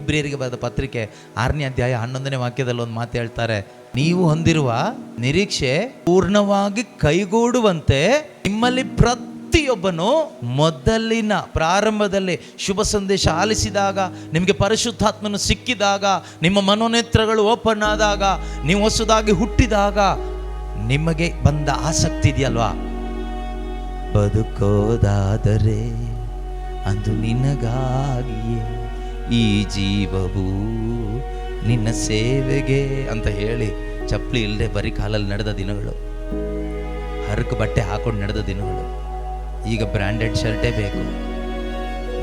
ಇಬ್ರಿಯರಿಗೆ ಬರೆದ ಪತ್ರಿಕೆ 6ನೇ ಅಧ್ಯಾಯ 11ನೇ ವಾಕ್ಯದಲ್ಲಿ ಒಂದು ಮಾತು ಹೇಳ್ತಾರೆ, ನೀವು ಹೊಂದಿರುವ ನಿರೀಕ್ಷೆ ಪೂರ್ಣವಾಗಿ ಕೈಗೂಡುವಂತೆ ನಿಮ್ಮಲ್ಲಿ ಪ್ರತಿಯೊಬ್ಬನು ಮೊದಲಿನ ಪ್ರಾರಂಭದಲ್ಲಿ ಶುಭ ಸಂದೇಶ ಆಲಿಸಿದಾಗ, ನಿಮಗೆ ಪರಿಶುದ್ಧಾತ್ಮನು ಸಿಕ್ಕಿದಾಗ, ನಿಮ್ಮ ಮನೋನೇತ್ರಗಳು ಓಪನ್ ಆದಾಗ, ನೀವು ಹೊಸದಾಗಿ ಹುಟ್ಟಿದಾಗ ನಿಮಗೆ ಬಂದ ಆಸಕ್ತಿ ಇದೆಯಲ್ವಾ, ಬದುಕೋದಾದರೆ ಅಂದು ನಿನಗಾಗಿಯೇ ಈ ಜೀವವು ನಿನ್ನ ಸೇವೆಗೆ ಅಂತ ಹೇಳಿ ಚಪ್ಪಲಿ ಇಲ್ಲದೆ ಬರೀ ಕಾಲಲ್ಲಿ ನಡೆದ ದಿನಗಳು, ಹರಕು ಬಟ್ಟೆ ಹಾಕೊಂಡು ನಡೆದ ದಿನಗಳು. ಈಗ ಬ್ರ್ಯಾಂಡೆಡ್ ಶರ್ಟೇ ಬೇಕು,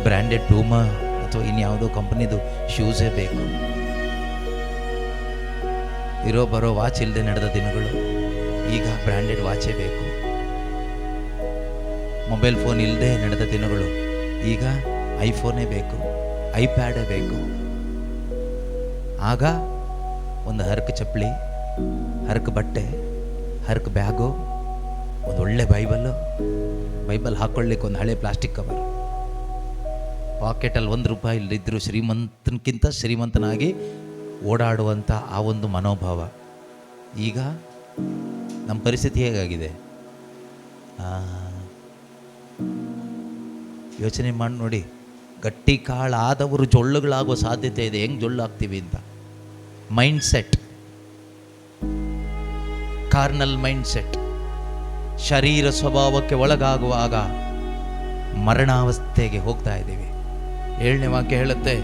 ಬ್ರ್ಯಾಂಡೆಡ್ ಪೂಮಾ ಅಥವಾ ಇನ್ಯಾವುದೋ ಕಂಪನಿದು ಶೂಸೇ ಬೇಕು, ಇರೋ ಬರೋ ವಾಚ್ ಇಲ್ಲದೆ ನಡೆದ ದಿನಗಳು. ಈಗ ಬ್ರ್ಯಾಂಡೆಡ್ ವಾಚೇ ಬೇಕು. ಮೊಬೈಲ್ ಫೋನ್ ಇಲ್ಲದೆ ನಡೆದ ದಿನಗಳು, ಈಗ ಐಫೋನೇ ಬೇಕು, ಐಪ್ಯಾಡೇ ಬೇಕು. ಆಗ ಒಂದು ಹರಕು ಚಪ್ಪಲಿ, ಹರಕು ಬಟ್ಟೆ, ಹರಕು ಬ್ಯಾಗು, ಒಂದು ಒಳ್ಳೆ ಬೈಬಲ್ ಹಾಕೊಳ್ಳಿಕ್ಕೆ ಒಂದು ಹಳೆ ಪ್ಲಾಸ್ಟಿಕ್ ಕವರ್, ಪಾಕೆಟಲ್ಲಿ ₹1 ಇಲ್ಲದಿದ್ದರೂ ಶ್ರೀಮಂತನಕ್ಕಿಂತ ಶ್ರೀಮಂತನಾಗಿ ಓಡಾಡುವಂಥ ಆ ಒಂದು ಮನೋಭಾವ. ಈಗ ನಮ್ಮ ಪರಿಸ್ಥಿತಿ ಹೇಗಾಗಿದೆ ಯೋಚನೆ ಮಾಡಿ ನೋಡಿ. ಗಟ್ಟಿ ಕಾಳಾದವರು ಜೊಳ್ಳುಗಳಾಗೋ ಸಾಧ್ಯತೆ ಇದೆ. ಹೆಂಗೆ ಜೊಳ್ಳಾಗ್ತೀವಿ ಅಂತ mind set, carnal mind set, ಶರೀರ ಸ್ವಭಾವಕ್ಕೆ ಒಳಗಾಗುವಾಗ ಮರಣಾವಸ್ಥೆಗೆ ಹೋಗ್ತಾ ಇದ್ದೀವಿ. 7ನೇ ವಾಕ್ಯ ಹೇಳುತ್ತೆ,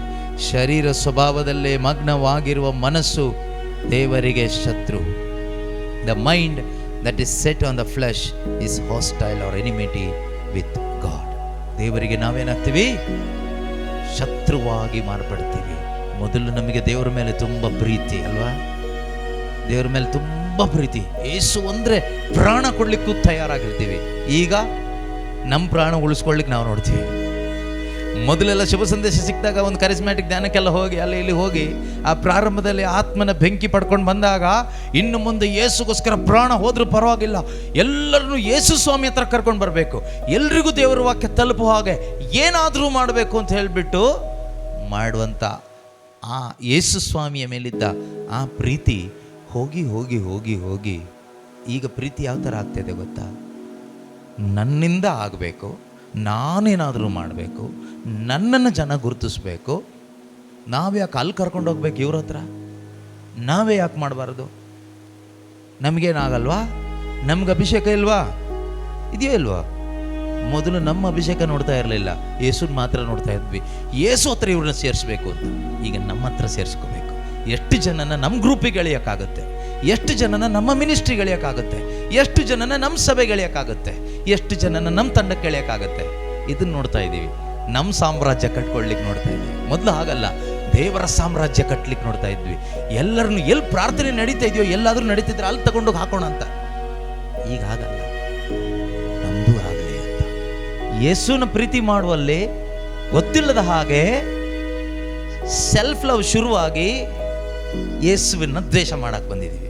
ಶರೀರ ಸ್ವಭಾವದಲ್ಲೇ ಮಗ್ನವಾಗಿರುವ ಮನಸ್ಸು ದೇವರಿಗೆ ಶತ್ರು. The mind that is set on the flesh is hostile or enmity with God. ದೇವರಿಗೆ ನಾವೇನಾಗ್ತೀವಿ? ಶತ್ರುವಾಗಿ ಮಾರ್ಪಡ್ತೀವಿ. ಮೊದಲು ನಮಗೆ ದೇವರ ಮೇಲೆ ತುಂಬ ಪ್ರೀತಿ ಅಲ್ವಾ? ದೇವರ ಮೇಲೆ ತುಂಬ ಪ್ರೀತಿ. ಯೇಸು ಅಂದರೆ ಪ್ರಾಣ ಕೊಡ್ಲಿಕ್ಕೂ ತಯಾರಾಗಿರ್ತೀವಿ. ಈಗ ನಮ್ಮ ಪ್ರಾಣ ಉಳಿಸ್ಕೊಳ್ಳಿಕ್ಕೆ ನಾವು ನೋಡ್ತೀವಿ. ಮೊದಲೆಲ್ಲ ಶುಭ ಸಂದೇಶ ಸಿಕ್ಕಿದಾಗ ಒಂದು ಕರಿಸ್ಮ್ಯಾಟಿಕ್ ಧ್ಯಾನಕ್ಕೆಲ್ಲ ಹೋಗಿ ಅಲ್ಲಿ ಇಲ್ಲಿ ಹೋಗಿ ಆ ಪ್ರಾರಂಭದಲ್ಲಿ ಆತ್ಮನ ಬೆಂಕಿ ಪಡ್ಕೊಂಡು ಬಂದಾಗ, ಇನ್ನು ಮುಂದೆ ಯೇಸುಗೋಸ್ಕರ ಪ್ರಾಣ ಹೋದ್ರೂ ಪರವಾಗಿಲ್ಲ, ಎಲ್ಲರನ್ನೂ ಯೇಸು ಸ್ವಾಮಿ ಹತ್ರ ಕರ್ಕೊಂಡು ಬರಬೇಕು, ಎಲ್ರಿಗೂ ದೇವರ ವಾಕ್ಯ ತಲುಪುವ ಹಾಗೆ ಏನಾದರೂ ಮಾಡಬೇಕು ಅಂತ ಹೇಳಿಬಿಟ್ಟು ಮಾಡುವಂಥ ಆ ಯೇಸು ಸ್ವಾಮಿಯ ಮೇಲಿದ್ದ ಆ ಪ್ರೀತಿ ಹೋಗಿ ಹೋಗಿ ಹೋಗಿ ಹೋಗಿ ಈಗ ಪ್ರೀತಿ ಯಾವ ಥರ ಆಗ್ತಾಯಿದೆ ಗೊತ್ತಾ? ನನ್ನಿಂದ ಆಗಬೇಕು, ನಾನೇನಾದರೂ ಮಾಡಬೇಕು, ನನ್ನನ್ನು ಜನ ಗುರುತಿಸ್ಬೇಕು, ನಾವ್ಯಾಕೆ ಅಲ್ಲಿ ಕರ್ಕೊಂಡು ಹೋಗ್ಬೇಕು ಇವ್ರ ಹತ್ರ? ನಾವೇ ಯಾಕೆ ಮಾಡಬಾರ್ದು? ನಮಗೇನಾಗಲ್ವಾ? ನಮ್ಗೆ ಅಭಿಷೇಕ ಇಲ್ವಾ? ಇದೆಯೋ ಇಲ್ವಾ? ಮೊದಲು ನಮ್ಮ ಅಭಿಷೇಕ ನೋಡ್ತಾ ಇರಲಿಲ್ಲ, ಯೇಸುನ ಮಾತ್ರ ನೋಡ್ತಾ ಇದ್ವಿ. ಯೇಸು ಹತ್ರ ಇವ್ರನ್ನ ಸೇರಿಸ್ಬೇಕು ಅಂತ ಈಗ ನಮ್ಮ ಹತ್ರ ಸೇರಿಸ್ಕೋಬೇಕು. ಎಷ್ಟು ಜನನ ನಮ್ಮ ಗ್ರೂಪಿಗೆ ಎಳೆಯೋಕ್ಕಾಗುತ್ತೆ, ಎಷ್ಟು ಜನನ ನಮ್ಮ ಮಿನಿಸ್ಟ್ರಿಗೆ ಎಳೆಯೋಕ್ಕಾಗುತ್ತೆ, ಎಷ್ಟು ಜನನ ನಮ್ಮ ಸಭೆಗೆ ಎಳೆಯೋಕ್ಕಾಗುತ್ತೆ, ಎಷ್ಟು ಜನನ ನಮ್ಮ ತಂಡಕ್ಕೆ ಎಳೆಯೋಕ್ಕಾಗುತ್ತೆ. ಇದನ್ನು ನೋಡ್ತಾ ಇದ್ದೀವಿ. ನಮ್ಮ ಸಾಮ್ರಾಜ್ಯ ಕಟ್ಕೊಳ್ಳಿಕ್ಕೆ ನೋಡ್ತಾ ಇದ್ದೀವಿ. ಮೊದಲು ಹಾಗಲ್ಲ, ದೇವರ ಸಾಮ್ರಾಜ್ಯ ಕಟ್ಲಿಕ್ಕೆ ನೋಡ್ತಾ ಇದ್ವಿ. ಎಲ್ಲರನ್ನು ಎಲ್ಲಿ ಪ್ರಾರ್ಥನೆ ನಡೀತಾ ಇದೆಯೋ ಎಲ್ಲಾದರೂ ನಡೀತಿದ್ರೆ ಅಲ್ಲಿ ತಗೊಂಡೋಗಿ ಹಾಕೋಣ ಅಂತ. ಈಗ ಹಾಗಲ್ಲ, ನಮ್ಮದು ಆಗಲಿ ಅಂತ ಯೇಸುನ ಪ್ರೀತಿ ಮಾಡುವಲ್ಲಿ ಗೊತ್ತಿಲ್ಲದ ಹಾಗೆ ಸೆಲ್ಫ್ ಲವ್ ಶುರುವಾಗಿ ಯೇಸುವಿನ ದ್ವೇಷ ಮಾಡಕ್ಕೆ ಬಂದಿದ್ದೀವಿ.